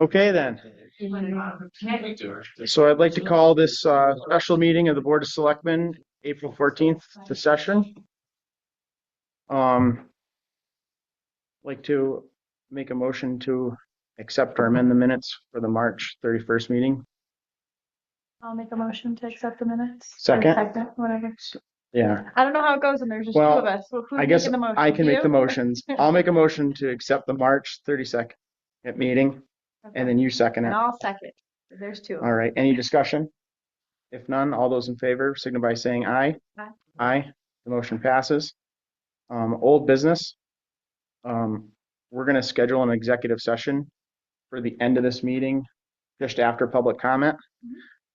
Okay, then. So I'd like to call this special meeting of the Board of Selectmen, April 14th, to session. Like to make a motion to accept or amend the minutes for the March 31st meeting. I'll make a motion to accept the minutes. Second? Whatever. Yeah. I don't know how it goes, and there's just two of us. So who's I guess making the motion? I can make You? the motions. I'll make a motion to accept the March 32nd meeting, Okay. and then you second And it. I'll second. There's two. All right. Any discussion? If none, all those in favor signify by saying aye. Aye. Aye. The motion passes. Old business. We're going to schedule an executive session for the end of this meeting, just after public comment,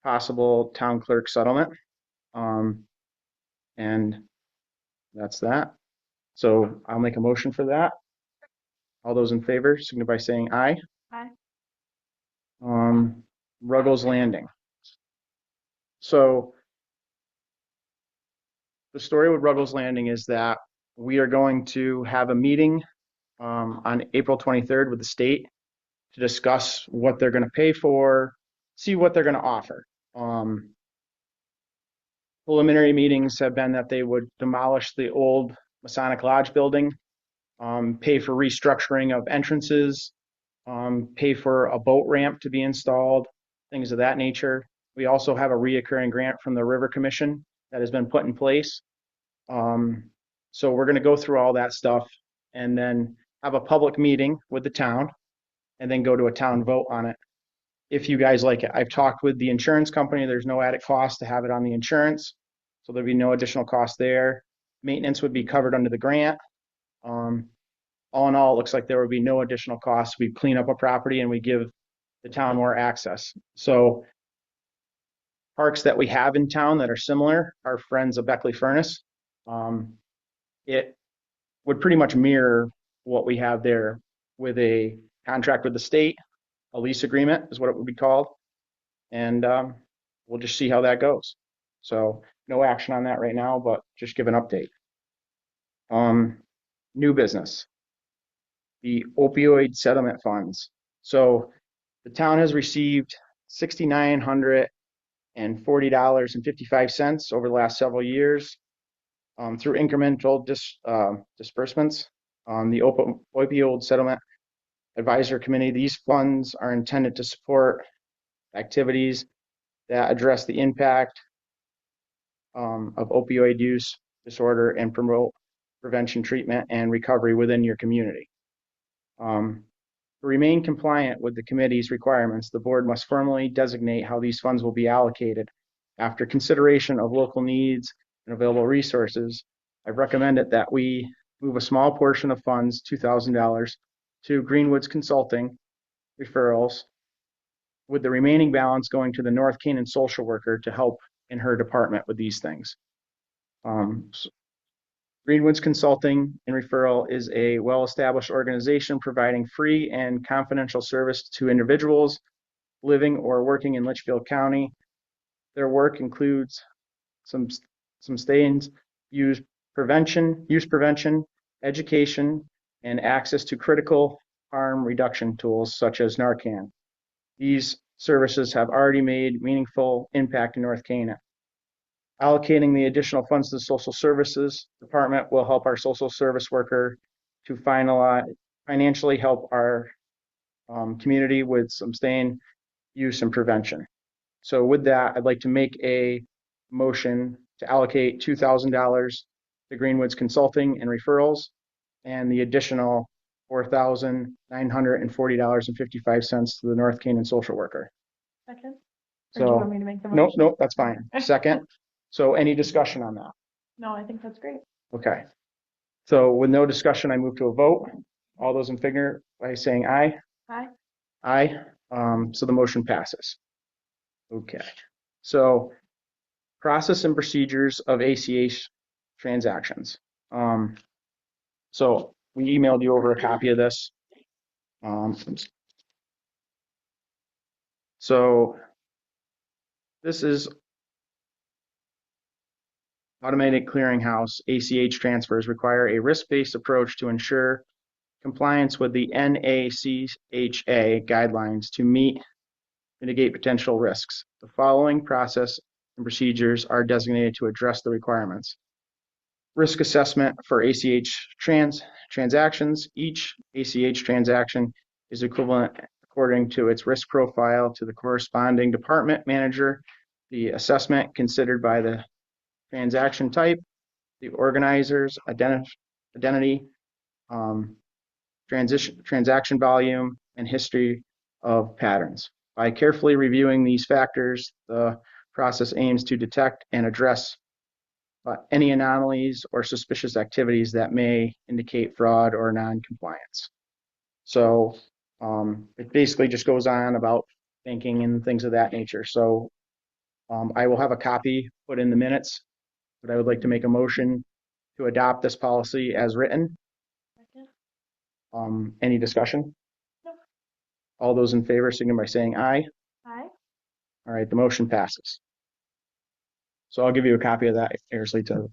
possible town clerk settlement. And that's that. So I'll make a motion for that. All those in favor signify by saying aye. Aye. Ruggles Landing. So the story with Ruggles Landing is that we are going to have a meeting on April 23rd with the state to discuss what they're going to pay for, see what they're going to offer. Preliminary meetings have been that they would demolish the old Masonic Lodge building, pay for restructuring of entrances, pay for a boat ramp to be installed, things of that nature. We also have a reoccurring grant from the River Commission that has been put in place. So we're going to go through all that stuff and then have a public meeting with the town and then go to a town vote on it. If you guys like it, I've talked with the insurance company. There's no added cost to have it on the insurance. So there'd be no additional cost there. Maintenance would be covered under the grant. All in all, it looks like there would be no additional costs. We clean up a property and we give the town more access. So parks that we have in town that are similar, our friends of Beckley Furnace, it would pretty much mirror what we have there with a contract with the state, a lease agreement is what it would be called. And we'll just see how that goes. So no action on that right now, but just give an update. New business, the opioid settlement funds. So the town has received $6,940.55 over the last several years through incremental disbursements. The opioid settlement advisory committee, these funds are intended to support activities that address the impact of opioid use disorder and promote prevention, treatment, and recovery within your community. To remain compliant with the committee's requirements, the board must formally designate how these funds will be allocated. After consideration of local needs and available resources, I've recommended that we move a small portion of funds, $2,000, to Greenwood's Consulting referrals, with the remaining balance going to the North Canaan social worker to help in her department with these things. Greenwood's Consulting and Referral is a well-established organization providing free and confidential service to individuals living or working in Litchfield County. Their work includes some stains, use prevention, education, and access to critical harm reduction tools such as Narcan. These services have already made meaningful impact in North Canaan. Allocating the additional funds to the social services department will help our social service worker to financially help our community with some stain use and prevention. So with that, I'd like to make a motion to allocate $2,000 to Greenwood's Consulting and Referrals and the additional $4,940.55 to the North Canaan social worker. Second. Or do you want me to make the motion? Nope, that's fine. Second. So any discussion on that? No, I think that's great. Okay. So with no discussion, I move to a vote. All those in favor by saying aye. Aye. Aye. So the motion passes. Okay. So process and procedures of ACH transactions. So we emailed you over a copy of this. So this is automated clearinghouse. ACH transfers require a risk-based approach to ensure compliance with the NACHA guidelines to mitigate potential risks. The following process and procedures are designated to address the requirements. Risk assessment for ACH transactions. Each ACH transaction is equivalent according to its risk profile to the corresponding department manager. The assessment considered by the transaction type, the organizer's identity, transaction volume, and history of patterns. By carefully reviewing these factors, the process aims to detect and address any anomalies or suspicious activities that may indicate fraud or non-compliance. So it basically just goes on about banking and things of that nature. So I will have a copy put in the minutes, but I would like to make a motion to adopt this policy as written. Any discussion? No. All those in favor signify by saying aye. Aye. All right, the motion passes. So I'll give you a copy of that, Ayersley, to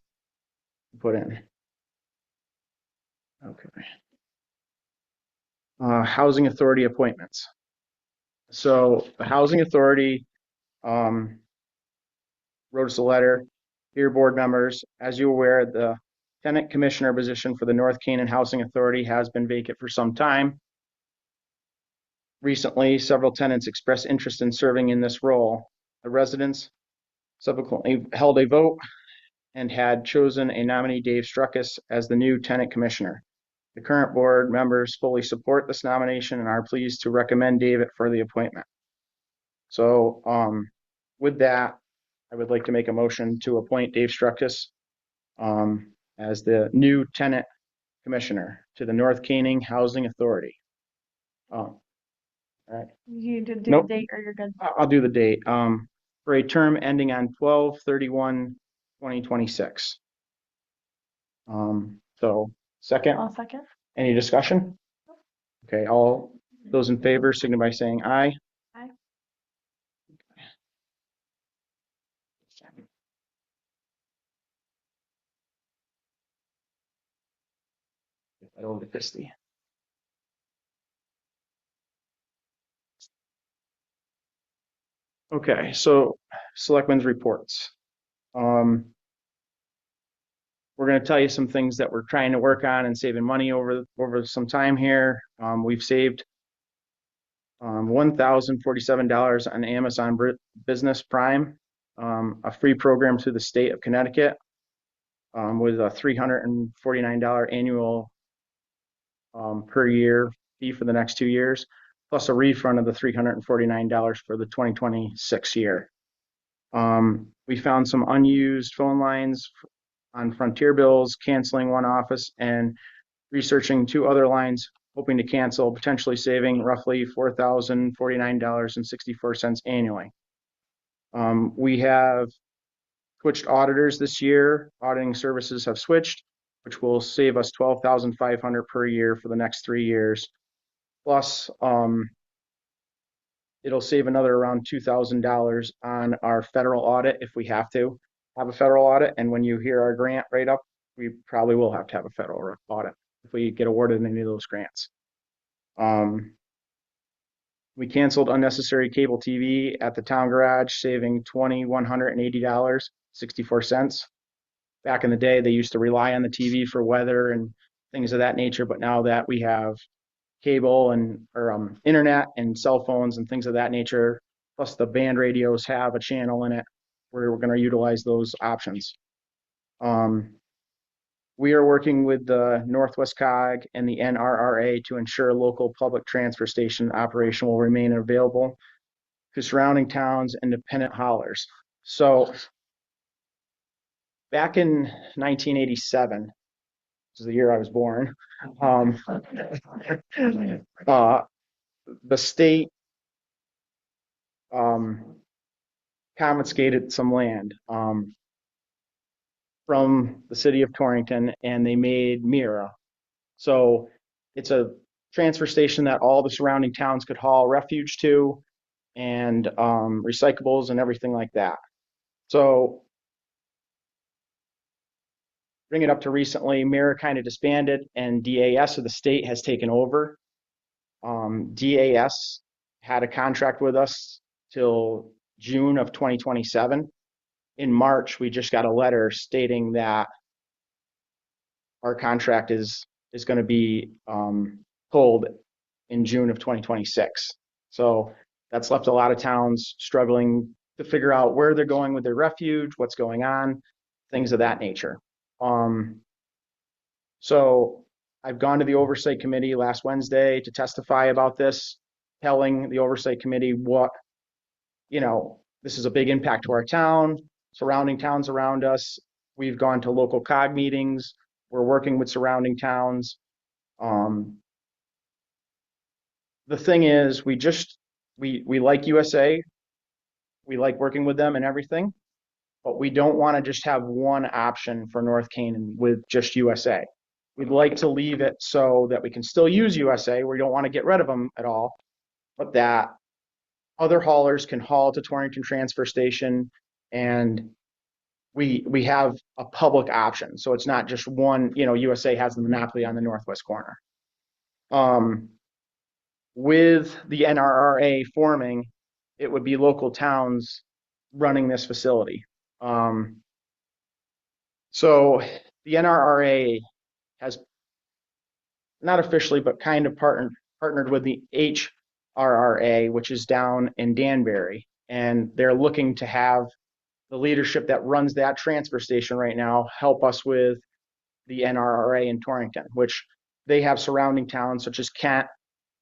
put in. Okay. Housing Authority appointments. So the Housing Authority wrote us a letter. Dear board members, as you're aware, the tenant commissioner position for the North Canaan Housing Authority has been vacant for some time. Recently, several tenants expressed interest in serving in this role. The residents subsequently held a vote and had chosen a nominee, Dave Struckus, as the new tenant commissioner. The current board members fully support this nomination and are pleased to recommend David for the appointment. So with that, I would like to make a motion to appoint Dave Struckus as the new tenant commissioner to the North Canaan Housing Authority. All right. You did do Nope. the date or you're good? I'll do the date. For a term ending on 12/31/2026. So second. I'll second. Any discussion? Okay, all those in favor signify by saying aye. Aye. Get that over to Christie. Okay, so Selectmen's reports. We're going to tell you some things that we're trying to work on and saving money over some time here. We've saved $1,047 on Amazon Business Prime, a free program through the state of Connecticut, with a $349 annual per year fee for the next 2 years, plus a refund of the $349 for the 2026 year. We found some unused phone lines on Frontier bills, canceling one office and researching 2 other lines, hoping to cancel, potentially saving roughly $4,049.64 annually. We have switched auditors this year. Auditing services have switched, which will save us $12,500 per year for the next 3 years. Plus, it'll save another around $2,000 on our federal audit if we have to have a federal audit. And when you hear our grant rate up, we probably will have to have a federal audit if we get awarded any of those grants. We canceled unnecessary cable TV at the town garage, saving $2,180.64. Back in the day, they used to rely on the TV for weather and things of that nature, but now that we have cable and internet and cell phones and things of that nature, plus the band radios have a channel in it, we're going to utilize those options. We are working with the Northwest COG and the NRRA to ensure local public transfer station operation will remain available to surrounding towns and dependent haulers. So back in 1987, which is the year I was born, the state confiscated some land from the city of Torrington, and they made Mira. So it's a transfer station that all the surrounding towns could haul refuge to, and recyclables and everything like that. So bring it up to recently, Mayor kind of disbanded and DAS of the state has taken over. DAS had a contract with us till June of 2027. In March, we just got a letter stating that our contract is going to be pulled in June of 2026. So that's left a lot of towns struggling to figure out where they're going with their refuge, what's going on, things of that nature. So I've gone to the Oversight Committee last Wednesday to testify about this, telling the Oversight Committee what, this is a big impact to our town, surrounding towns around us. We've gone to local COG meetings. We're working with surrounding towns. The thing is, we like USA. We like working with them and everything, but we don't want to just have one option for North Canaan with just USA. We'd like to leave it so that we can still use USA. We don't want to get rid of them at all, but that other haulers can haul to Torrington Transfer Station, and we have a public option. So it's not just one, USA has the monopoly on the northwest corner. With the NRRA forming, it would be local towns running this facility. So the NRRA has not officially, but kind of partnered with the HRRA, which is down in Danbury, and they're looking to have the leadership that runs that transfer station right now help us with the NRRA in Torrington, which they have surrounding towns such as Kent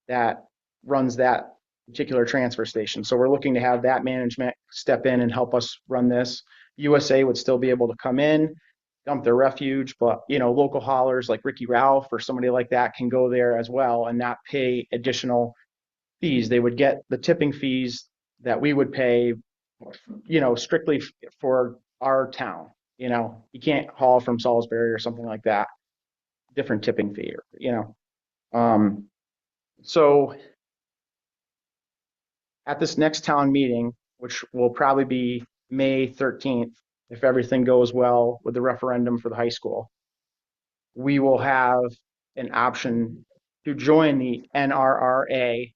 that runs that particular transfer station. So we're looking to have that management step in and help us run this. USA would still be able to come in, dump their refuge, but local haulers like Ricky Ralph or somebody like that can go there as well and not pay additional fees. They would get the tipping fees that we would pay, strictly for our town. You can't haul from Salisbury or something like that. Different tipping fee, So at this next town meeting, which will probably be May 13th, if everything goes well with the referendum for the high school, we will have an option to join the NRRA,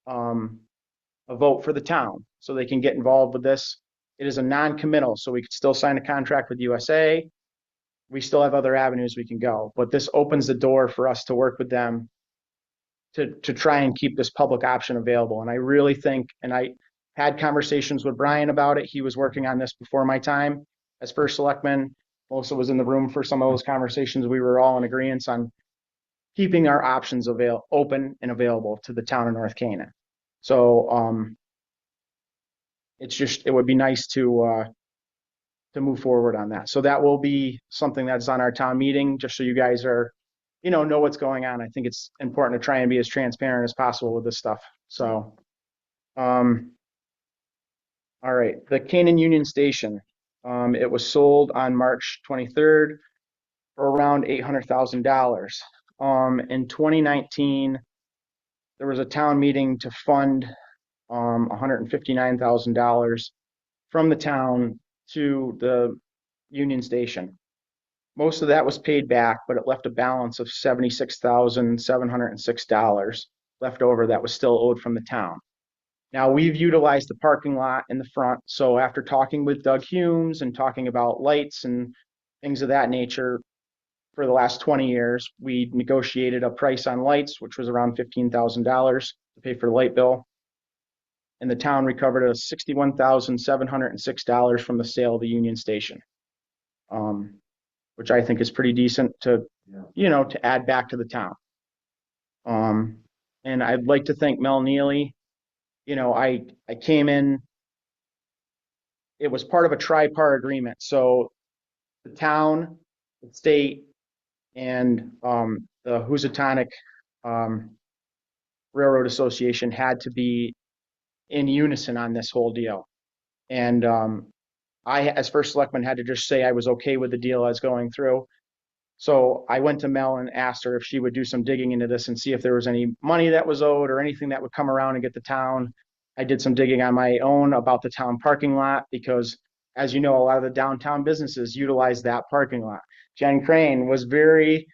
a vote for the town, so they can get involved with this. It is a non-committal, so we could still sign a contract with USA. We still have other avenues we can go, but this opens the door for us to work with them to try and keep this public option available. And I really think, and I had conversations with Brian about it. He was working on this before my time as first selectman. Melissa was in the room for some of those conversations. We were all in agreement on keeping our options open and available to the town of North Canaan. So it would be nice to move forward on that. So that will be something that's on our town meeting, just so you guys are, know what's going on. I think it's important to try and be as transparent as possible with this stuff. So, all right, the Canaan Union Station, it was sold on March 23rd for around $800,000. In 2019, there was a town meeting to fund $159,000 from the town to the Union Station. Most of that was paid back, but it left a balance of $76,706 left over that was still owed from the town. Now, we've utilized the parking lot in the front. So after talking with Doug Humes and talking about lights and things of that nature for the last 20 years, we negotiated a price on lights, which was around $15,000 to pay for the light bill. And the town recovered $61,706 from the sale of the Union Station, which I think is pretty decent to add back to the town. And I'd like to thank Mel Neely. I came in, it was part of a tri-part agreement. So the town, the state, and the Housatonic Railroad Association had to be in unison on this whole deal. And I, as first selectman, had to just say I was okay with the deal I was going through. So I went to Mel and asked her if she would do some digging into this and see if there was any money that was owed or anything that would come around and get the town. I did some digging on my own about the town parking lot, because as you know, a lot of the downtown businesses utilize that parking lot. Jen Crane was very,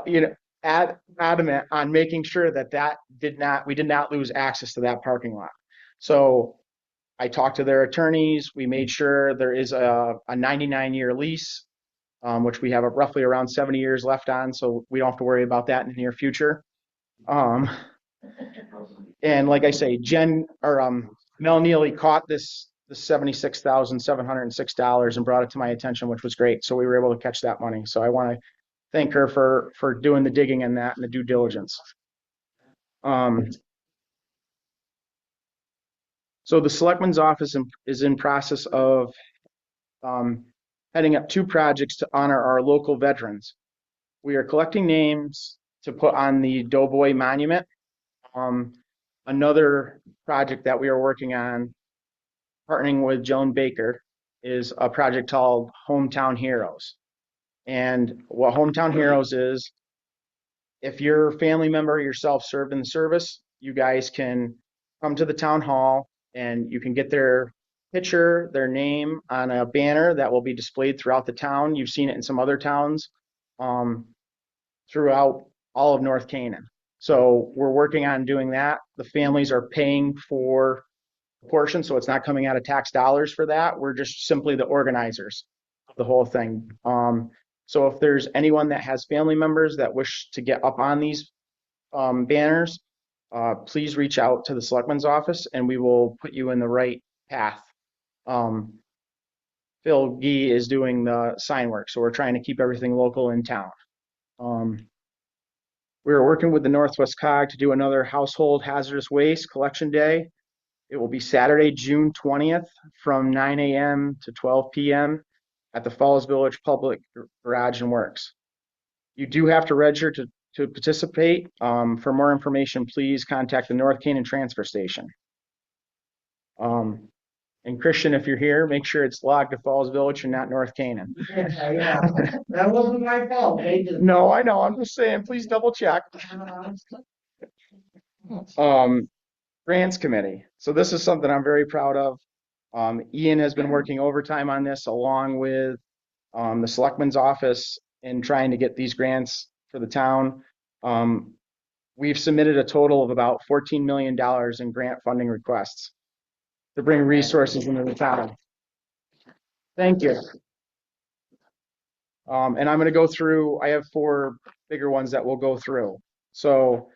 you know, adamant on making sure that we did not lose access to that parking lot. So I talked to their attorneys. We made sure there is a 99-year lease, which we have roughly around 70 years left on, so we don't have to worry about that in the near future. Um, and like I say, Mel Neely caught this $76,706 and brought it to my attention, which was great. So we were able to catch that money. So I want to thank her for doing the digging in that and the due diligence. So the Selectman's office is in process of heading up 2 projects to honor our local veterans. We are collecting names to put on the Doughboy Monument. Another project that we are working on, partnering with Joan Baker, is a project called Hometown Heroes. And what Hometown Heroes is, if your family member or yourself served in the service, you guys can come to the town hall and you can get their picture, their name on a banner that will be displayed throughout the town. You've seen it in some other towns throughout all of North Canaan. So we're working on doing that. The families are paying for a portion, so it's not coming out of tax dollars for that. We're just simply the organizers of the whole thing. So if there's anyone that has family members that wish to get up on these banners, please reach out to the Selectman's office and we will put you in the right path. Phil Gee is doing the sign work, so we're trying to keep everything local in town. We are working with the Northwest COG to do another household hazardous waste collection day. It will be Saturday, June 20th from 9 a.m. to 12 p.m. at the Falls Village Public Garage and Works. You do have to register to participate. For more information, please contact the North Canaan Transfer Station. And Christian, if you're here, make sure it's logged to Falls Village and not North Canaan. Yeah, that wasn't my fault. No, I know. I'm just saying, please double check. Grants Committee. So this is something I'm very proud of. Ian has been working overtime on this along with the Selectman's office in trying to get these grants for the town. We've submitted a total of about $14 million in grant funding requests to bring resources into the town. Thank you. And I'm going to go through, I have 4 bigger ones that we'll go through. So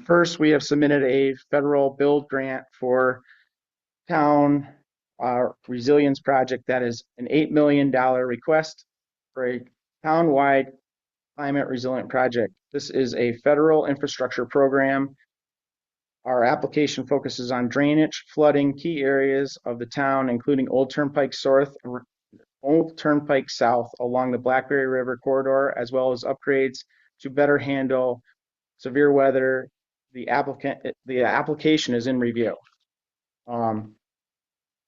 first, we have submitted a federal build grant for town resilience project that is an $8 million request for a town-wide climate resilient project. This is a federal infrastructure program. Our application focuses on drainage, flooding key areas of the town, including Old Turnpike South along the Blackberry River corridor, as well as upgrades to better handle severe weather. The application is in review.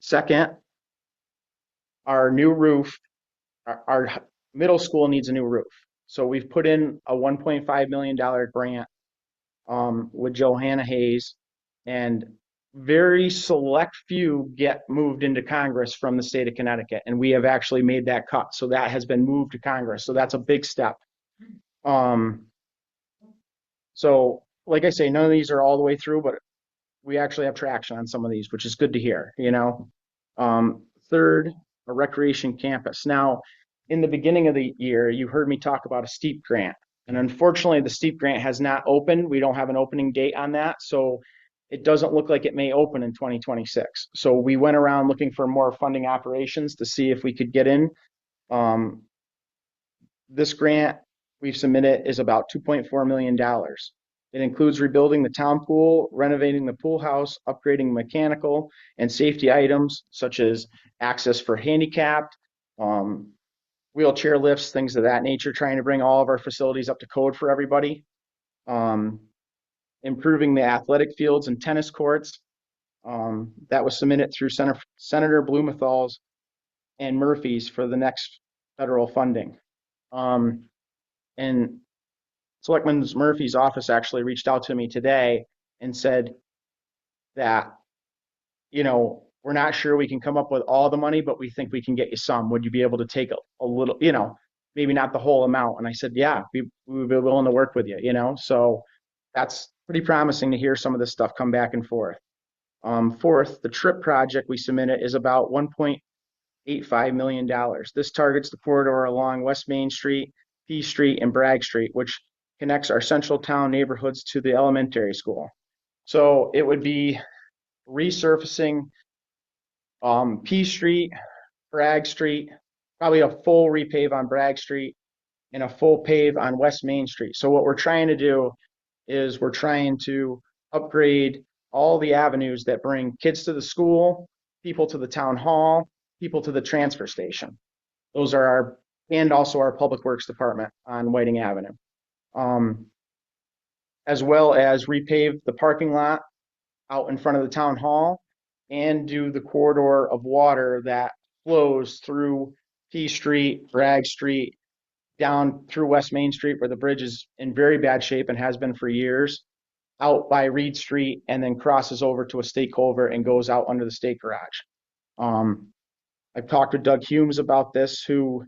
Second, our new roof, our middle school needs a new roof. So we've put in a $1.5 million grant with Johanna Hayes, and very select few get moved into Congress from the state of Connecticut, and we have actually made that cut. So that has been moved to Congress. So that's a big step. So like I say, none of these are all the way through, but we actually have traction on some of these, which is good to hear, you know. Third, a recreation campus. Now, in the beginning of the year, you heard me talk about a STEEP grant. And unfortunately, the STEEP grant has not opened. We don't have an opening date on that. So it doesn't look like it may open in 2026. So we went around looking for more funding operations to see if we could get in. This grant we've submitted is about $2.4 million. It includes rebuilding the town pool, renovating the pool house, upgrading mechanical and safety items such as access for handicapped, wheelchair lifts, things of that nature, trying to bring all of our facilities up to code for everybody. Improving the athletic fields and tennis courts. That was submitted through Senator Blumenthal's and Murphy's for the next federal funding. And Selectman Murphy's office actually reached out to me today and said that, you know, we're not sure we can come up with all the money, but we think we can get you some. Would you be able to take a little, maybe not the whole amount?" And I said, "Yeah, we would be willing to work with you, So that's pretty promising to hear some of this stuff come back and forth. Fourth, the TRIP project we submitted is about $1.85 million. This targets the corridor along West Main Street, P Street, and Bragg Street, which connects our central town neighborhoods to the elementary school. So it would be resurfacing P Street, Bragg Street, probably a full repave on Bragg Street and a full pave on West Main Street. So what we're trying to do is we're trying to upgrade all the avenues that bring kids to the school, people to the town hall, people to the transfer station. Those are and also our public works department on Whiting Avenue. As well as repave the parking lot out in front of the town hall and do the corridor of water that flows through P Street, Bragg Street, down through West Main Street where the bridge is in very bad shape and has been for years, out by Reed Street, and then crosses over to a state culvert and goes out under the state garage. I've talked with Doug Humes about this, who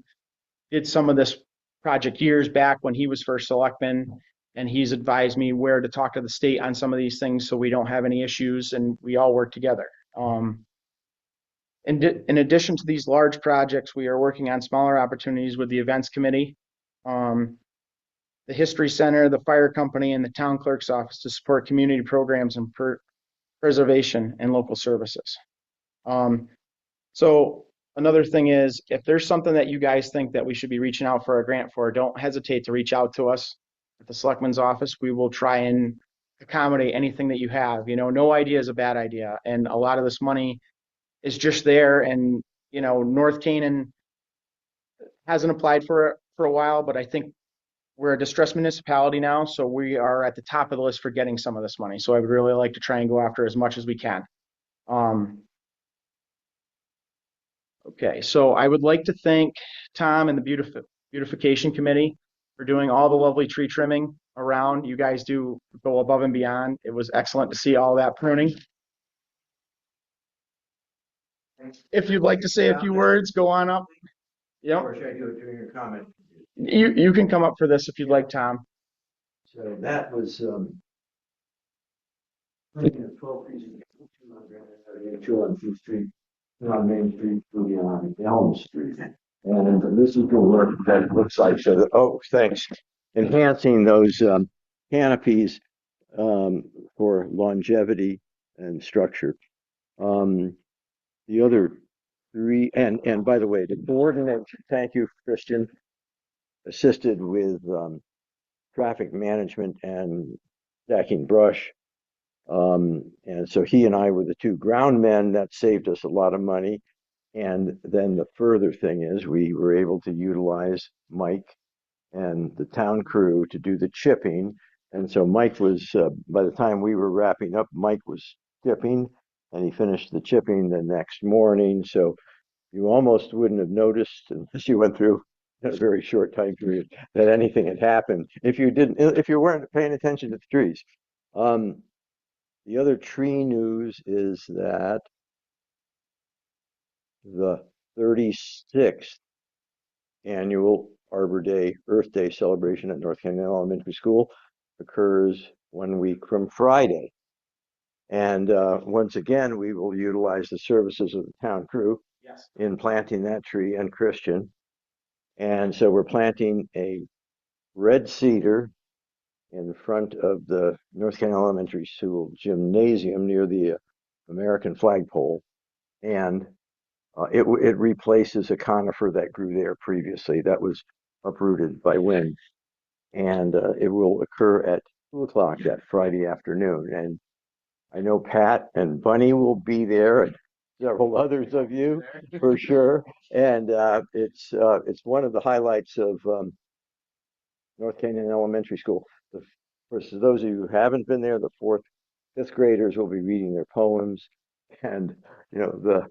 did some of this project years back when he was first selectman, and he's advised me where to talk to the state on some of these things so we don't have any issues and we all work together. In addition to these large projects, we are working on smaller opportunities with the events committee, the history center, the fire company, and the town clerk's office to support community programs and preservation and local services. So another thing is, if there's something that you guys think that we should be reaching out for a grant for, don't hesitate to reach out to us at the Selectmen's office. We will try and accommodate anything that you have. No idea is a bad idea. And a lot of this money is just there. And, North Canaan hasn't applied for it for a while, but I think we're a distressed municipality now. So we are at the top of the list for getting some of this money. So I would really like to try and go after as much as we can. Okay, so I would like to thank Tom and the beautification committee for doing all the lovely tree trimming around. You guys do go above and beyond. It was excellent to see all that pruning. If you'd like to say a few words, go on up. Yep. Or should I do it during your comment? You can come up for this if you'd like, Tom. So that was 12 pieces, 2 on 2 Street, 2 on Main Street, 3 on Elm Street. And this is the work that it looks like. So that, thanks. Enhancing those canopies for longevity and structure. The other 3, and by the way, the coordinate, thank you, Christian, assisted with traffic management and stacking brush. And so he and I were the 2 ground men. That saved us a lot of money. And then the further thing is we were able to utilize Mike and the town crew to do the chipping. And so Mike was, by the time we were wrapping up, Mike was chipping, and he finished the chipping the next morning. So you almost wouldn't have noticed unless you went through a very short time period that anything had happened if you weren't paying attention to the trees. The other tree news is that the 36th annual Arbor Day, Earth Day celebration at North Canyon Elementary School occurs 1 week from Friday. And once again, we will utilize the services of the town crew in planting that tree and Christian. And so we're planting a red cedar in front of the North Canyon Elementary School gymnasium near the American flagpole. And it replaces a conifer that grew there previously that was uprooted by wind. And it will occur at 2 o'clock that Friday afternoon. And I know Pat and Bunny will be there, and several others of you for sure. And it's one of the highlights of North Canyon Elementary School. For those of you who haven't been there, the 4th, 5th graders will be reading their poems, and the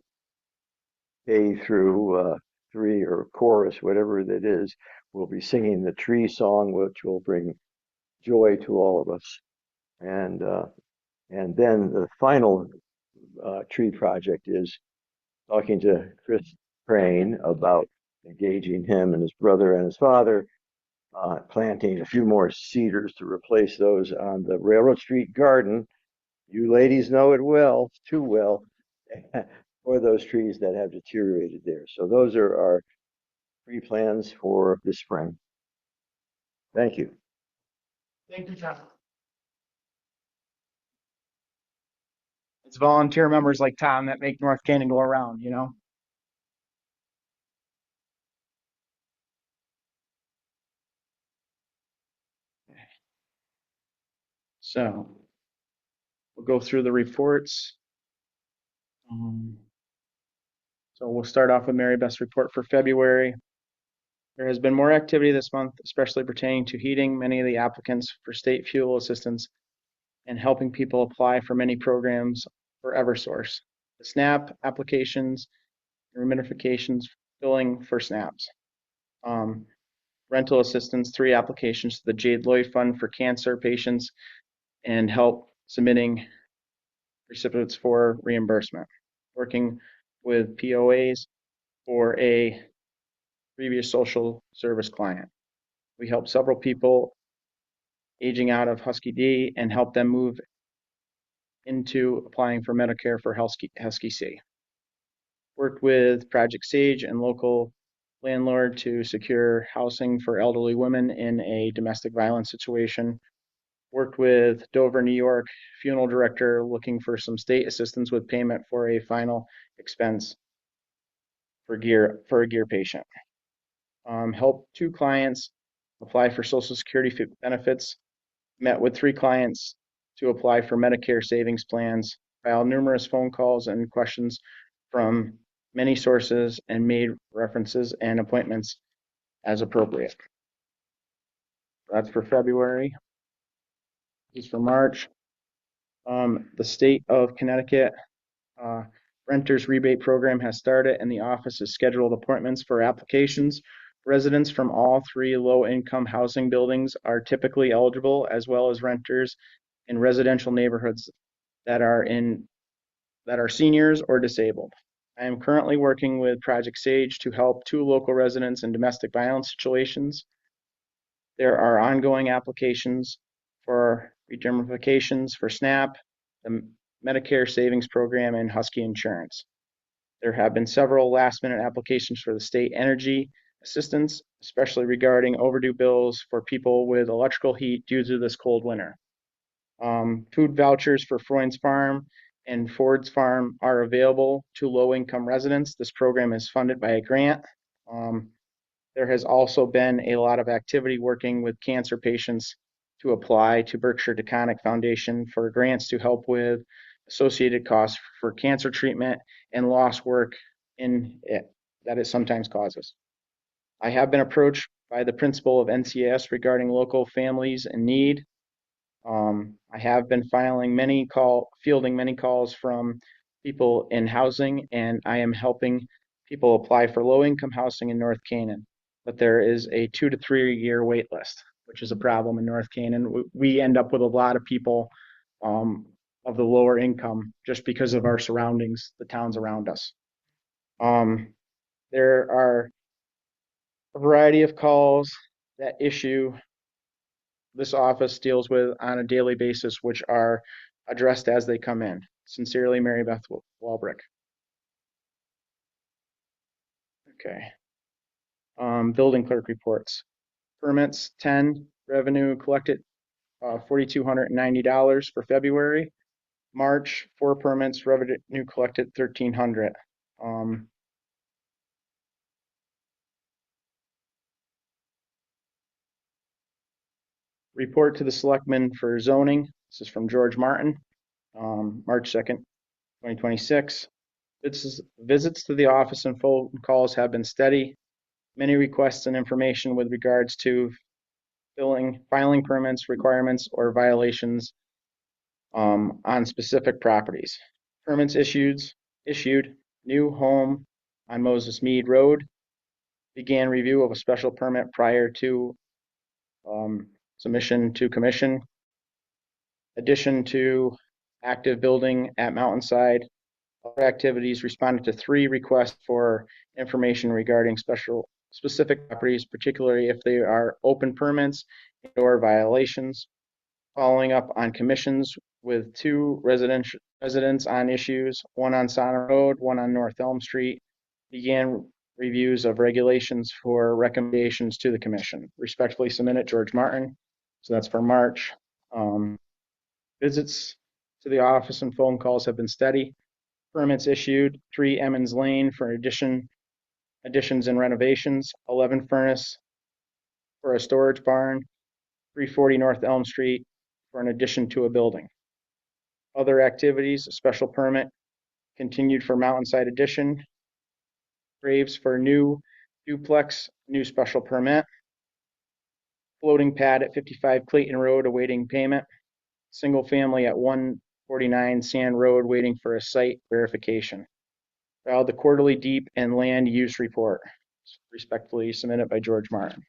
K through 3 or chorus, whatever it is, will be singing the tree song, which will bring joy to all of us. And then the final tree project is talking to Chris Crane about engaging him and his brother and his father, planting a few more cedars to replace those on the Railroad Street Garden. You ladies know it well, too well, for those trees that have deteriorated there. So those are our tree plans for this spring. Thank you. Thank you, John. It's volunteer members like Tom that make North Canaan go around, you know? So we'll go through the reports. So we'll start off with Mary Beth's report for February. There has been more activity this month, especially pertaining to heating. Many of the applicants for state fuel assistance and helping people apply for many programs for Eversource. The SNAP applications, remunifications, billing for SNAPs. Rental assistance, 3 applications to the Jade Lloyd Fund for cancer patients and help submitting recipients for reimbursement. Working with POAs for a previous social service client. We helped several people aging out of Husky D and help them move into applying for Medicare for Husky C. Worked with Project Sage and local landlord to secure housing for elderly women in a domestic violence situation. Worked with Dover, New York funeral director looking for some state assistance with payment for a final expense for a gear patient. Helped 2 clients apply for Social Security benefits. Met with 3 clients to apply for Medicare savings plans. Filed numerous phone calls and questions from many sources and made references and appointments as appropriate. That's for February. This is for March. The state of Connecticut renters rebate program has started and the office has scheduled appointments for applications. Residents from all 3 low-income housing buildings are typically eligible, as well as renters in residential neighborhoods that are seniors or disabled. I am currently working with Project Sage to help 2 local residents in domestic violence situations. There are ongoing applications for redeterminations for SNAP, the Medicare Savings Program, and Husky Insurance. There have been several last-minute applications for the state energy assistance, especially regarding overdue bills for people with electrical heat due to this cold winter. Food vouchers for Freund's Farm and Ford's Farm are available to low-income residents. This program is funded by a grant. There has also been a lot of activity working with cancer patients to apply to Berkshire Taconic Foundation for grants to help with associated costs for cancer treatment and lost work that it sometimes causes. I have been approached by the principal of NCS regarding local families in need. I have been fielding many calls from people in housing, and I am helping people apply for low-income housing in North Canaan. But there is a 2 to 3 year wait list, which is a problem in North Canaan. We end up with a lot of people of the lower income just because of our surroundings, the towns around us. There are a variety of calls that this office deals with on a daily basis, which are addressed as they come in. Sincerely, Mary Beth Walbrick. Okay. Building clerk reports. Permits 10, revenue collected $4,290 for February. March 4 permits, revenue collected $1,300. Report to the selectmen for zoning. This is from George Martin, March 2nd, 2026. Visits to the office and phone calls have been steady. Many requests and information with regards to filing permits, requirements, or violations on specific properties. Permits issued, new home on Moses Mead Road. Began review of a special permit prior to submission to commission. Addition to active building at Mountainside Other activities responded to 3 requests for information regarding specific properties, particularly if they are open permits or violations. Following up on commissions with 2 residents on issues, one on Sana Road, one on North Elm Street. Began reviews of regulations for recommendations to the commission. Respectfully submitted, George Martin. So that's for March. Visits to the office and phone calls have been steady. Permits issued, 3 Emmons Lane for additions and renovations, 11 furnace for a storage barn, 340 North Elm Street for an addition to a building. Other activities, a special permit continued for Mountainside Addition, Graves for new duplex, new special permit, floating pad at 55 Clayton Road awaiting payment, single family at 149 Sand Road waiting for a site verification. Filed the quarterly deep and land use report. Respectfully submitted by George Martin.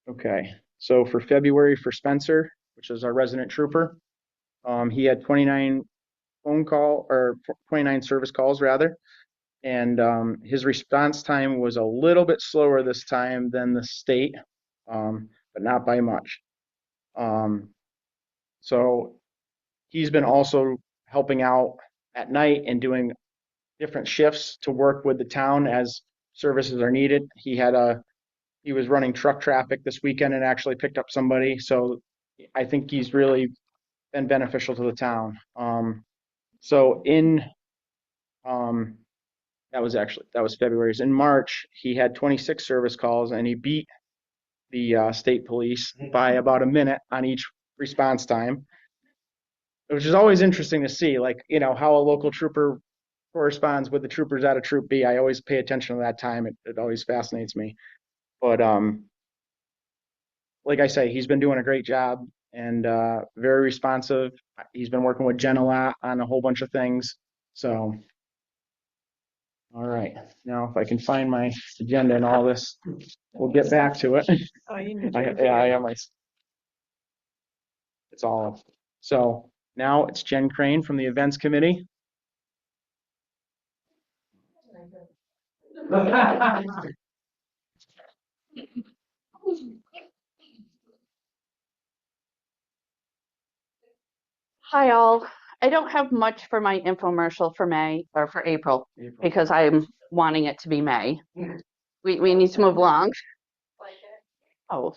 Okay, so for February for Spencer, which is our resident trooper, he had 29 29 service calls rather, and his response time was a little bit slower this time than the state, but not by much. So he's been also helping out at night and doing different shifts to work with the town as services are needed. He was running truck traffic this weekend and actually picked up somebody. So I think he's really been beneficial to the town. So in that was February's. In March, he had 26 service calls and he beat the state police by about a minute on each response time, which is always interesting to see, like, how a local trooper corresponds with the troopers out of Troop B. I always pay attention to that time. It always fascinates me. But like I say, he's been doing a great job and very responsive. He's been working with Jen a lot on a whole bunch of things. So, all right. Now, if I can find my agenda and all this, we'll get back to it. Oh, you need I am. It's all. So now it's Jen Crane from the events committee. Hi all. I don't have much for my infomercial for May or for April because I'm wanting it to be May. We need to move along. Oh,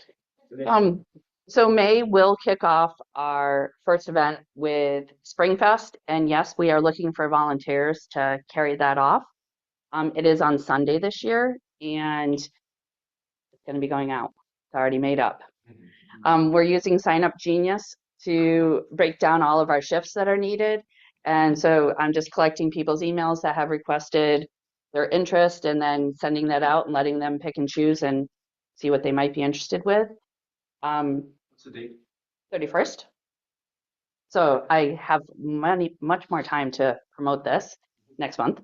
so May will kick off our first event with Springfest, and yes, we are looking for volunteers to carry that off. It is on Sunday this year, and it's going to be going out. It's already made up. We're using Sign Up Genius to break down all of our shifts that are needed. And so I'm just collecting people's emails that have requested their interest and then sending that out and letting them pick and choose and see what they might be interested with. What's the date? 31st. So I have much more time to promote this next month.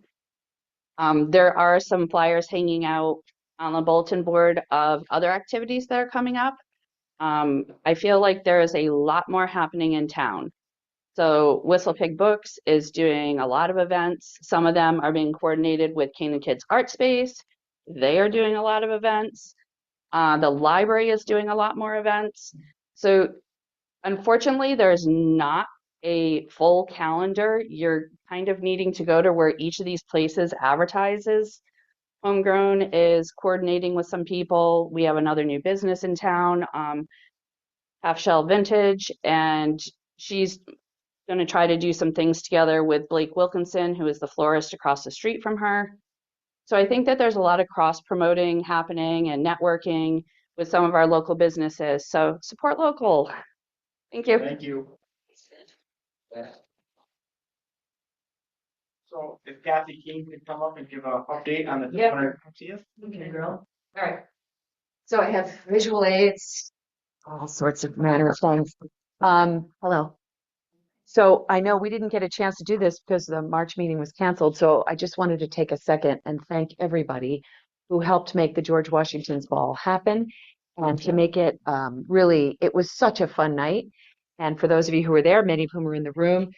There are some flyers hanging out on the bulletin board of other activities that are coming up. I feel like there is a lot more happening in town. So Whistle Pig Books is doing a lot of events. Some of them are being coordinated with Canaan Kids Art Space. They are doing a lot of events. The library is doing a lot more events. So unfortunately, there's not a full calendar. You're kind of needing to go to where each of these places advertises. Homegrown is coordinating with some people. We have another new business in town, Half Shell Vintage, and she's going to try to do some things together with Blake Wilkinson, who is the florist across the street from her. So I think that there's a lot of cross-promoting happening and networking with some of our local businesses. So support local. Thank you. Thank you. So if Kathy King could come up and give an update on the Yeah. 250th. Okay, girl. All right. So I have visual aids, all sorts of manner of things. Hello. So I know we didn't get a chance to do this because the March meeting was canceled. So I just wanted to take a second and thank everybody who helped make the George Washington's Ball happen and to make it really, it was such a fun night. And for those of you who were there, many of whom were in the room,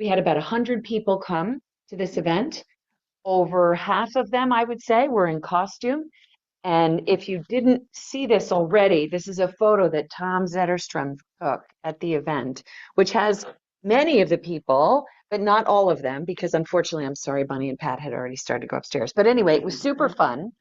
We had about 100 people come to this event. Over half of them, I would say, were in costume. And if you didn't see this already, this is a photo that Tom Zetterstrom took at the event, which has many of the people, but not all of them, because unfortunately, I'm sorry, Bunny and Pat had already started to go upstairs. But anyway, it was super fun.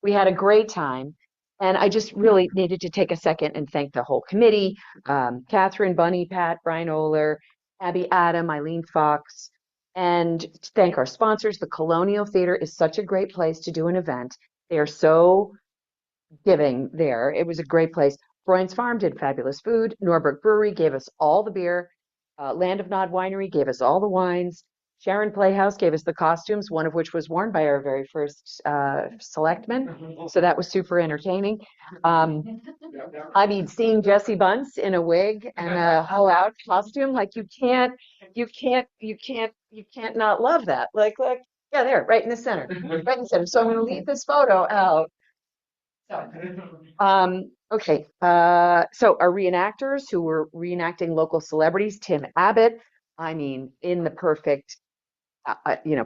We had a great time. And I just really needed to take a second and thank the whole committee, Catherine, Bunny, Pat, Brian Oler, Abby Adam, Eileen Fox, and thank our sponsors. The Colonial Theater is such a great place to do an event. They are so giving there. It was a great place. Brian's Farm did fabulous food. Norbert Brewery gave us all the beer. Land of Nod Winery gave us all the wines. Sharon Playhouse gave us the costumes, one of which was worn by our very first selectman. So that was super entertaining. I mean, seeing Jesse Bunce in a wig and a whole out costume, like you can't not love that. Like, yeah, there, right in the center, right in the center. So I'm going to leave this photo out. Okay, so our reenactors who were reenacting local celebrities, Tim Abbott, I mean, in the perfect,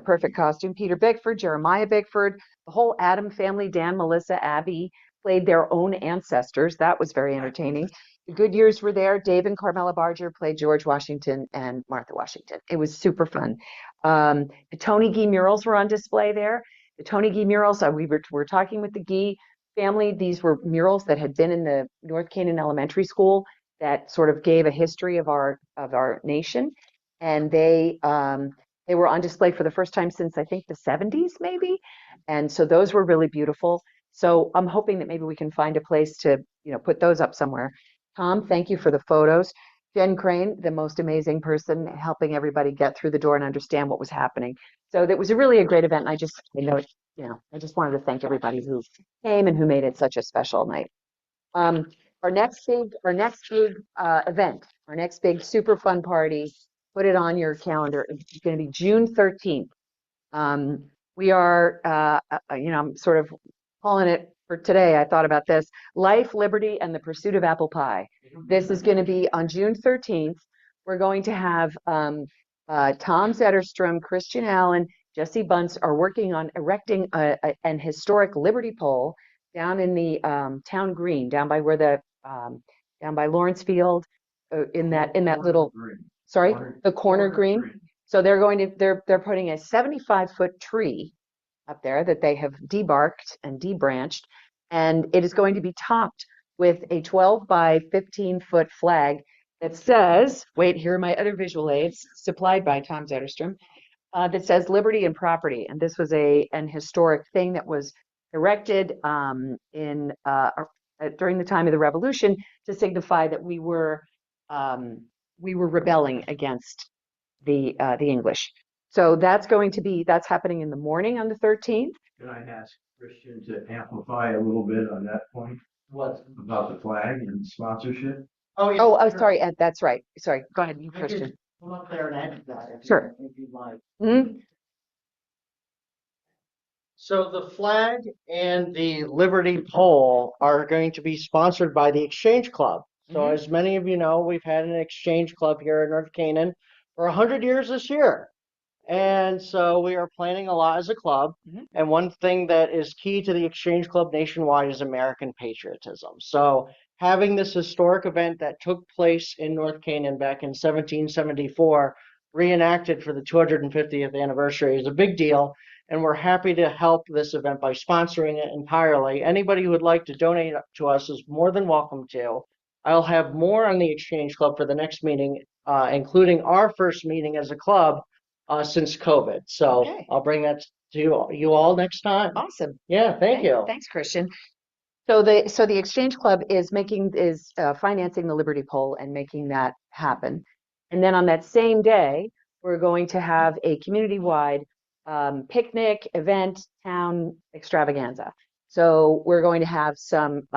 perfect costume. Peter Bickford, Jeremiah Bickford, the whole Adam family, Dan, Melissa, Abby, played their own ancestors. That was very entertaining. The Goodyears were there. Dave and Carmela Barger played George Washington and Martha Washington. It was super fun. The Tony Gee murals were on display there. The Tony Gee murals, we were talking with the Gee family. These were murals that had been in the North Canaan Elementary School that sort of gave a history of our nation, and they were on display for the first time since I think the 70s, maybe, and so those were really beautiful. So I'm hoping that maybe we can find a place to put those up somewhere. Tom, thank you for the photos. Jen Crane, the most amazing person, helping everybody get through the door and understand what was happening. So that was really a great event. And I just wanted to thank everybody who came and who made it such a special night. Our next big event, our next big super fun party, put it on your calendar. It's going to be June 13th. We are, I'm sort of calling it for today. I thought about this: Life, Liberty, and the Pursuit of Apple Pie. This is going to be on June 13th. We're going to have Tom Zetterstrom, Christian Allen, Jesse Bunce are working on erecting an historic Liberty pole down in the town green, down by where down by Lawrence Field, in that little, sorry, the corner green. So they're putting a 75-foot tree up there that they have debarked and debranched, and it is going to be topped with a 12 by 15-foot flag that says, wait, here are my other visual aids supplied by Tom Zetterstrom, that says liberty and property. And this was an historic thing that was erected during the time of the Revolution to signify that we were rebelling against the English. So that's happening in the morning on the 13th. Can I ask Christian to amplify a little bit on that point? What? About the flag and sponsorship? Oh, yeah. Oh, sorry, Ed, that's right. Sorry, go ahead, you, Christian. Come up there and add that. Sure. If you'd like. Mhm. So the flag and the Liberty pole are going to be sponsored by the Exchange Club. So as many of you know, we've had an Exchange Club here in North Canaan for 100 years this year. And so we are planning a lot as a club. And one thing that is key to the Exchange Club nationwide is American patriotism. So having this historic event that took place in North Canaan back in 1774 reenacted for the 250th anniversary is a big deal. And we're happy to help this event by sponsoring it entirely. Anybody who would like to donate to us is more than welcome to. I'll have more on the Exchange Club for the next meeting, including our first meeting as a club since COVID. So Okay. I'll bring that to you all next time. Awesome. Yeah, thank you. Thanks, Christian. So the Exchange Club is financing the Liberty Pole and making that happen. And then on that same day, we're going to have a community-wide picnic event, town extravaganza. So we're going to have some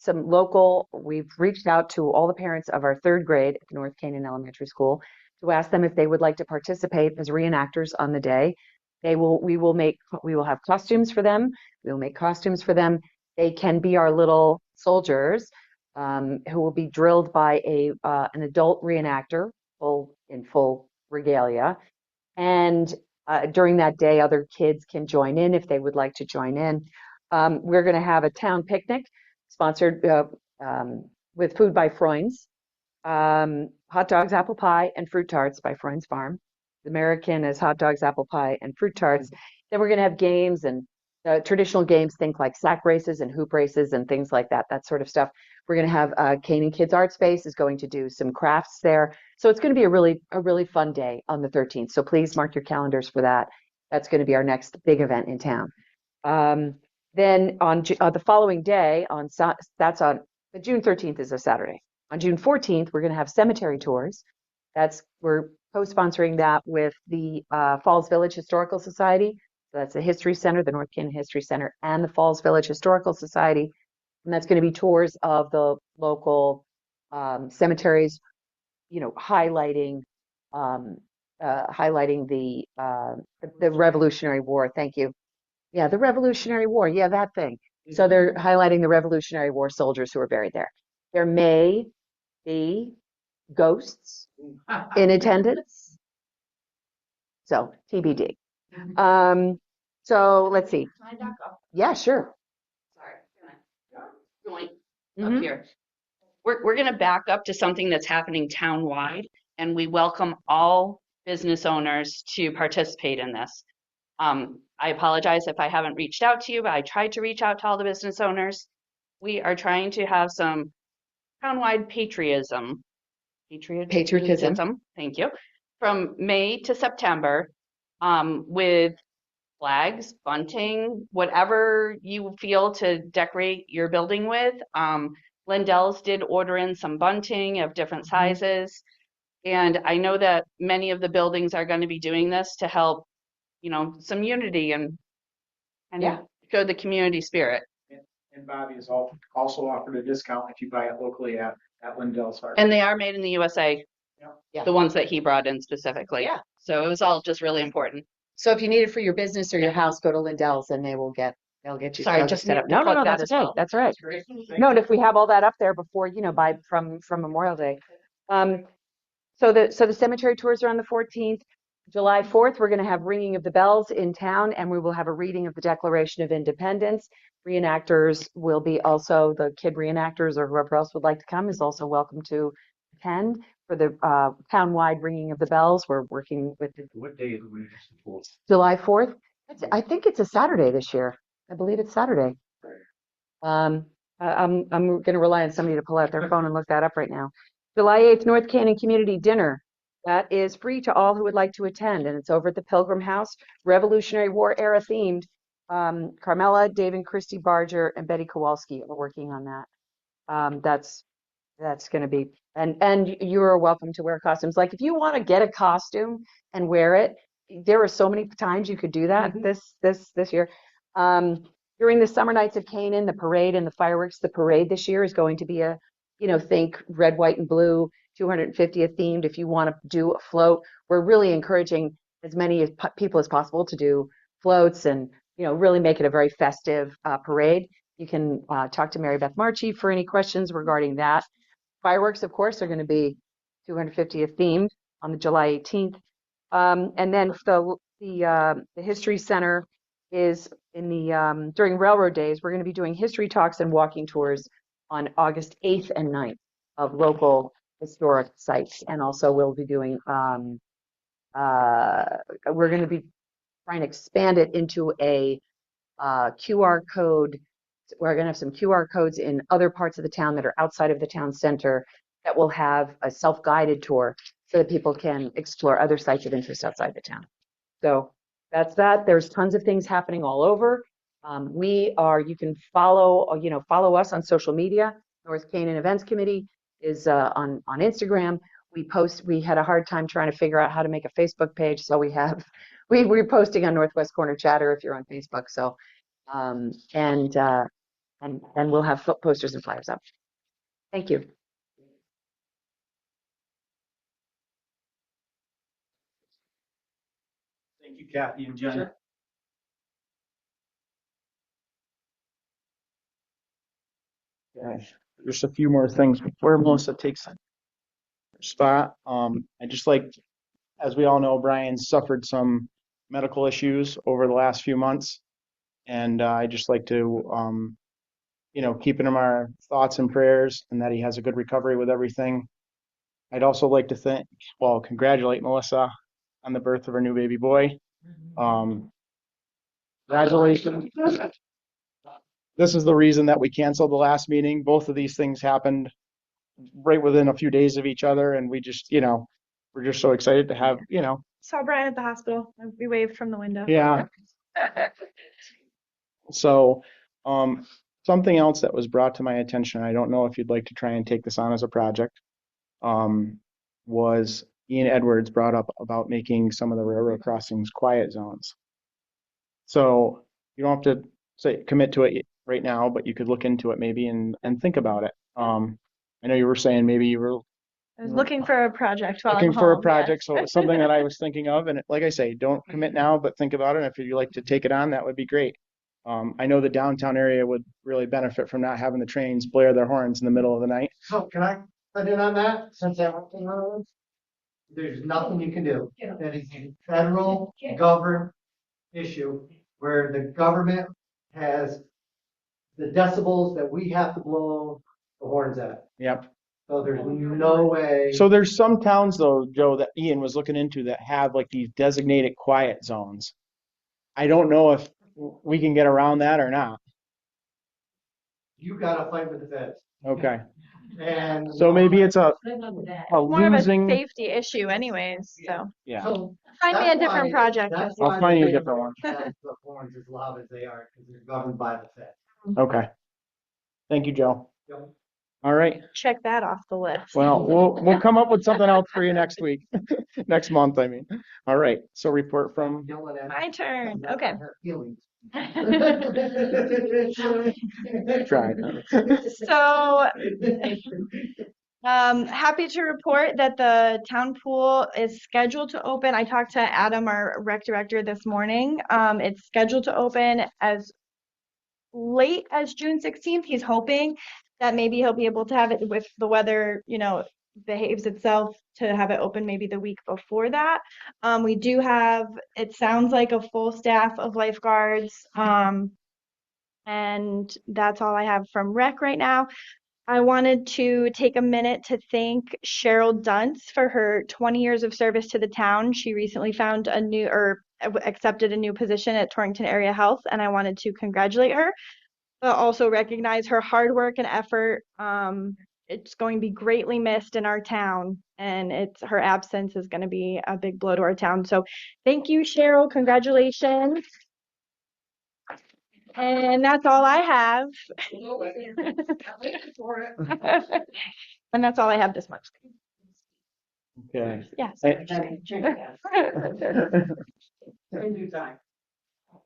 local. We've reached out to all the parents of our third grade at North Canaan Elementary School to ask them if they would like to participate as reenactors on the day. We will have costumes for them. We will make costumes for them. They can be our little soldiers who will be drilled by an adult reenactor in full regalia. And during that day, other kids can join in if they would like to join in. We're going to have a town picnic sponsored with food by Freund's, hot dogs, apple pie, and fruit tarts by Freund's Farm. The American is hot dogs, apple pie, and fruit tarts. Then we're going to have games and traditional games, think like sack races and hoop races and things like that, that sort of stuff. We're going to have Canaan Kids Art Space is going to do some crafts there. So it's going to be a really fun day on the 13th. So please mark your calendars for that. That's going to be our next big event in town. Then on the following day, that's on the June 13th is a Saturday. On June 14th, we're going to have cemetery tours. We're co-sponsoring that with the Falls Village Historical Society. So that's the History Center, the North Canton History Center, and the Falls Village Historical Society. And that's going to be tours of the local cemeteries, highlighting the Revolutionary War. Thank you. Yeah, the Revolutionary War. Yeah, that thing. So they're highlighting the Revolutionary War soldiers who were buried there. There may be ghosts in attendance. So TBD. So let's see. Can I back up? Yeah, sure. Sorry. Going up here. We're going to back up to something that's happening town-wide, and we welcome all business owners to participate in this. I apologize if I haven't reached out to you, but I tried to reach out to all the business owners. We are trying to have some town-wide patriotism. Thank you. From May to September, with flags, bunting, whatever you feel to decorate your building with. Lindell's did order in some bunting of different sizes. And I know that many of the buildings are going to be doing this to help, some unity and show the community spirit. And Bobby has also offered a discount if you buy it locally at Lindell's. And they are made in the USA, Yeah. the ones that he brought in specifically. Yeah. So it was all just really important. So if you need it for your business or your house, go to Lindell's and they'll get you. Sorry, they'll just set up. need to plug that That's as okay. well. That's right. No, and if we have all that up there before, from Memorial Day. So the cemetery tours are on the 14th. July 4th, we're going to have ringing of the bells in town, and we will have a reading of the Declaration of Independence. Reenactors will be also the kid reenactors or whoever else would like to come is also welcome to attend for the town-wide ringing of the bells. We're working with What day is it? July 4th. I think it's a Saturday this year. I believe it's Saturday. I'm going to rely on somebody to pull out their phone and look that up right now. July 8th, North Canton Community Dinner. That is free to all who would like to attend, and it's over at the Pilgrim House, Revolutionary War era themed. Carmela, Dave and Christy Barger, and Betty Kowalski are working on that. That's going to be, and you are welcome to wear costumes. Like if you want to get a costume and wear it, there are so many times you could do that this year. During the Summer Nights of Canaan, the parade and the fireworks, the parade this year is going to be think red, white, and blue, 250th themed. If you want to do a float, we're really encouraging as many people as possible to do floats and, really make it a very festive parade. You can talk to Mary Beth Marchi for any questions regarding that. Fireworks, of course, are going to be 250th themed on the July 18th. And then the History Center is during Railroad Days, we're going to be doing history talks and walking tours on August 8th and 9th of local historic sites. And also we'll be doing, we're going to be trying to expand it into a QR code. We're going to have some QR codes in other parts of the town that are outside of the town center that will have a self-guided tour so that people can explore other sites of interest outside the town. So that's that. There's tons of things happening all over. You can follow us on social media. North Canaan Events Committee is on Instagram. We had a hard time trying to figure out how to make a Facebook page. So we're posting on Northwest Corner Chatter if you're on Facebook. So, and we'll have posters and flyers up. Thank you. Thank you, Kathy and Jen. Sure. Okay. Just a few more things before Melissa takes her spot. I just like as we all know, Brian suffered some medical issues over the last few months. And I just like to, keep him in our thoughts and prayers and that he has a good recovery with everything. I'd also like to congratulate Melissa on the birth of her new baby boy. Congratulations. This is the reason that we canceled the last meeting. Both of these things happened right within a few days of each other. And we just, we're just so excited to have, Saw Brian at the hospital. We waved from the window. yeah. So, something else that was brought to my attention, I don't know if you'd like to try and take this on as a project, was Ian Edwards brought up about making some of the railroad crossings quiet zones. So you don't have to commit to it right now, but you could look into it maybe and think about it. I know you were saying maybe you were I was looking for a project while looking I'm for a home, project, yes. so it was something that I was thinking of, and like I say, don't commit now, but think about it. If you'd like to take it on, that would be great. I know the downtown area would really benefit from not having the trains blare their horns in the middle of the night. So can I put in on that, since I worked in roads? There's nothing you can do. That is a federal government issue where the government has the decibels that we have to blow the horns at. Yep. So there's no way. So there's some towns though, Joe, that Ian was looking into that have like these designated quiet zones. I don't know if we can get around that or not. You gotta fight with the feds. Okay. And So maybe it's a More of a losing. safety issue anyways, so Yeah. so find me a that's different why- project. that's I'll why find you a they different one. have The horns as loud as they are, because they're governed by the feds. Okay. Thank you, Joe. Yep. All right. Check that off the list. Well, we'll come up with something else for you next week, next month, I mean. All right. So report from, Yelling at My me. turn, That's okay. not her feelings. try. So, happy to report that the town pool is scheduled to open. I talked to Adam, our rec director, this morning. It's scheduled to open as late as June 16th. He's hoping that maybe he'll be able to have it with the weather, behaves itself to have it open maybe the week before that. We do have, it sounds like a full staff of lifeguards. And that's all I have from rec right now. I wanted to take a minute to thank Cheryl Dunce for her 20 years of service to the town. She recently found accepted a new position at Torrington Area Health, and I wanted to congratulate her, but also recognize her hard work and effort. It's going to be greatly missed in our town, and her absence is going to be a big blow to our town. So thank you, Cheryl. Congratulations. And that's all I have. And that's all I have this month. Okay. Yes.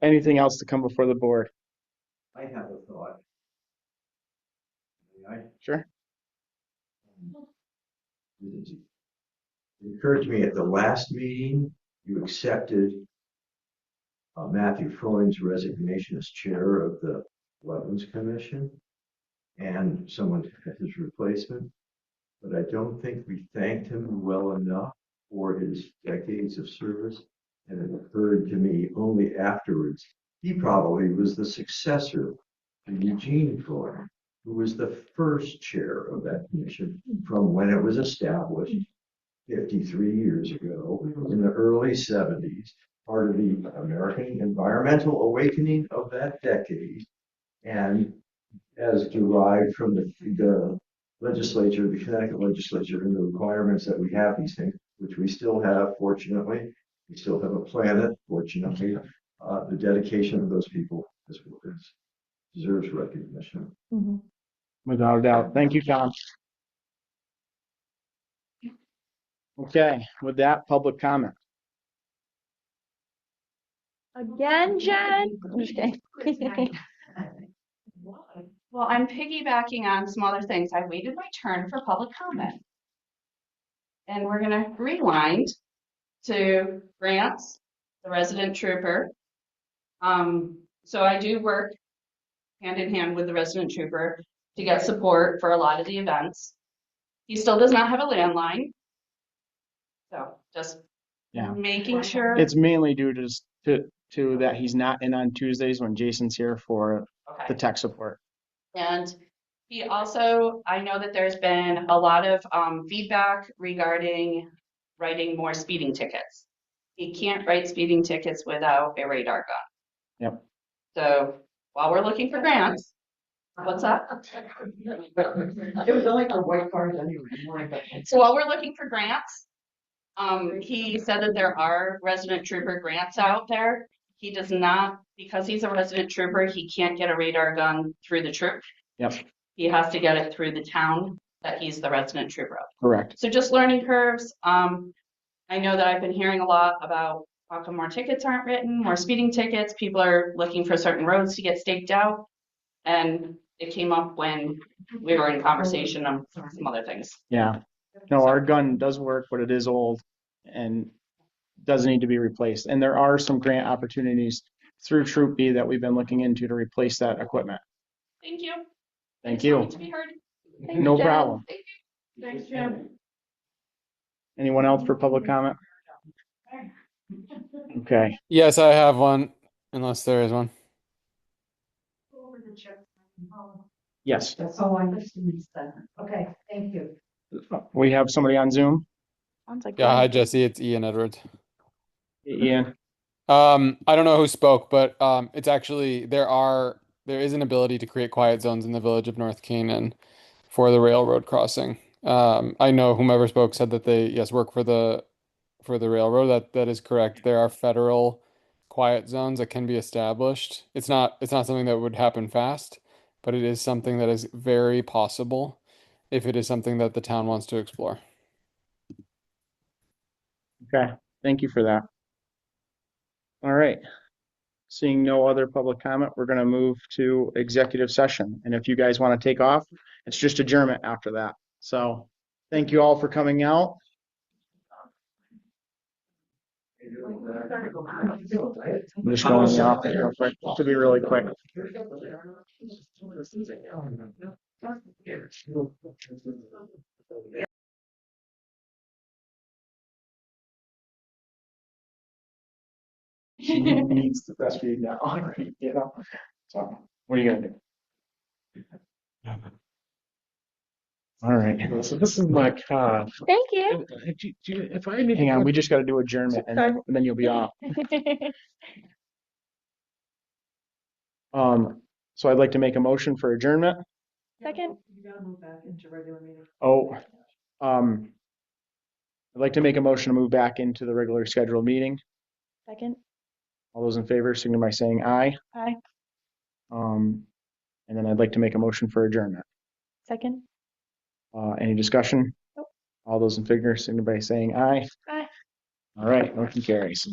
Anything else to come before the board? I have a thought. May I? Sure. It occurred to me at the last meeting, you accepted Matthew Freund's resignation as chair of the Wetlands Commission, and someone had his replacement. But I don't think we thanked him well enough for his decades of service. And it occurred to me only afterwards, he probably was the successor to Eugene Freund, who was the first chair of that commission from when it was established 53 years ago in the early 70s, part of the American environmental awakening of that decade, and as derived from the legislature, the Connecticut legislature, and the requirements that we have these things, which we still have, fortunately. We still have a planet, fortunately. The dedication of those people deserves recognition. Mhm. Without a doubt. Thank you, Tom. Okay, with that, public comment. Again, Jen? I'm just kidding. Well, I'm piggybacking on some other things. I waited my turn for public comment. And we're gonna rewind to Grants, the resident trooper. So I do work hand in hand with the resident trooper to get support for a lot of the events. He still does not have a landline. So just Yeah. making sure. It's mainly due to that he's not in on Tuesdays when Jason's here for Okay. the tech support. And he also, I know that there's been a lot of feedback regarding writing more speeding tickets. He can't write speeding tickets without a radar gun. Yep. So while we're looking for grants, what's that? It was only for white cars anyway. So while we're looking for grants, he said that there are resident trooper grants out there. He does not, because he's a resident trooper, he can't get a radar gun through the troop. Yep. He has to get it through the town that he's the resident trooper of. Correct. So just learning curves. I know that I've been hearing a lot about how come more tickets aren't written, more speeding tickets. People are looking for certain roads to get staked out. And it came up when we were in conversation on some other things. Yeah. No, our gun does work, but it is old and does need to be replaced. And there are some grant opportunities through Troop B that we've been looking into to replace that equipment. Thank you. Thank Just you. wanted to be heard. No problem. Thanks, Jim. Anyone else for public comment? Okay. Yes, I have one, unless there is one. Yes. That's all I listened to. Okay, thank you. We have somebody on Zoom. Sounds like Yeah, fun. hi Jesse, it's Ian Edwards. Ian. I don't know who spoke, but it's actually there is an ability to create quiet zones in the village of North Canaan for the railroad crossing. I know whomever spoke said that they work for the railroad. That is correct. There are federal quiet zones that can be established. It's not something that would happen fast, but it is something that is very possible if it is something that the town wants to explore. Okay. Thank you for that. All right. Seeing no other public comment, we're going to move to executive session. And if you guys want to take off, it's just adjournment after that. So thank you all for coming out. I'm just going in the office real quick. To be really quick. She needs the breastfeed now. You know? So what are you gonna do? All right. So this is my card. Thank you. If I need Hang on, we just got to do adjournment and then you'll be off. So I'd like to make a motion for adjournment. Second. Oh, I'd like to make a motion to move back into the regular scheduled meeting. Second. All those in favor, signify by saying aye. Aye. And then I'd like to make a motion for adjournment. Second. Any discussion? Nope. All those in favor, signify by saying aye. Aye. All right, motion carries.